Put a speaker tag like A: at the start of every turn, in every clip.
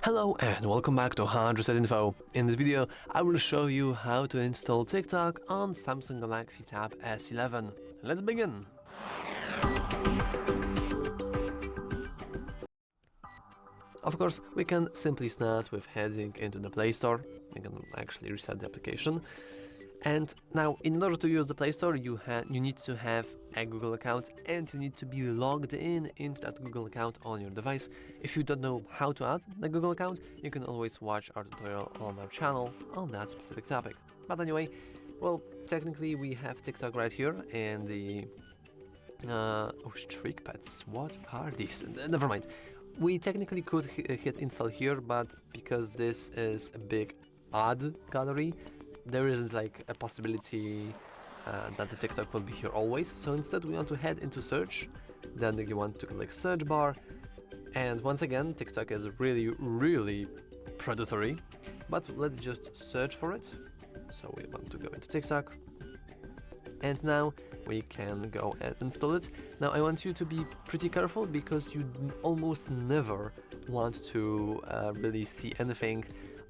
A: Hello and welcome back to 100% Info. In this video, I will show you how to install TikTok on Samsung Galaxy Tab S11. Let's begin! Of course, we can simply start with heading into the Play Store. We can actually reset the application. And now, in order to use the Play Store, you need to have a Google account and you need to be logged into that Google account on your device. If you don't know how to add the Google account, you can always watch our tutorial on our channel on that specific topic. But anyway, well, technically we have TikTok right here and the streak pets. What are these? Never mind. We technically could hit install here, but because this is a big ad gallery, there isn't like a possibility that the TikTok will be here always. So instead we want to head into search, then you want to click search bar, and once again TikTok is really predatory, but let's just search for it. So we want to go into TikTok, and now we can go and install it. Now I want you to be pretty careful because you almost never want to really see anything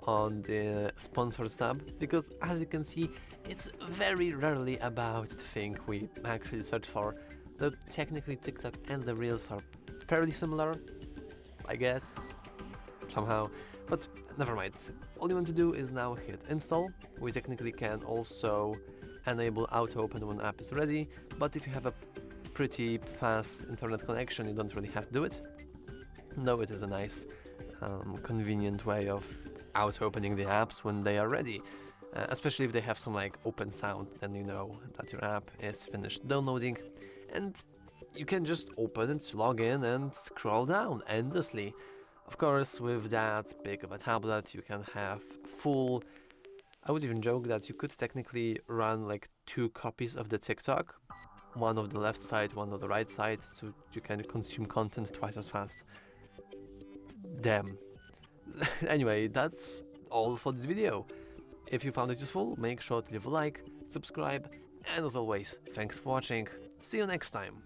A: on the sponsored tab, because as you can see, it's very rarely about the thing we actually search for. Though technically TikTok and the Reels are fairly similar, I guess, somehow, but never mind. All you want to do is now hit install. We technically can also enable auto open when app is ready, but if you have a pretty fast internet connection, you don't really have to do it, though it is a nice convenient way of auto-opening the apps when they are ready, especially if they have some like open sound, then you know that your app is finished downloading, and you can just open it, log in and scroll down endlessly. Of course, with that big of a tablet you can have full, I would even joke that you could technically run like 2 copies of the TikTok, one on the left side, one on the right side, so you can consume content twice as fast. Damn. Anyway, that's all for this video. If you found it useful, make sure to leave a like, subscribe, and as always, thanks for watching. See you next time.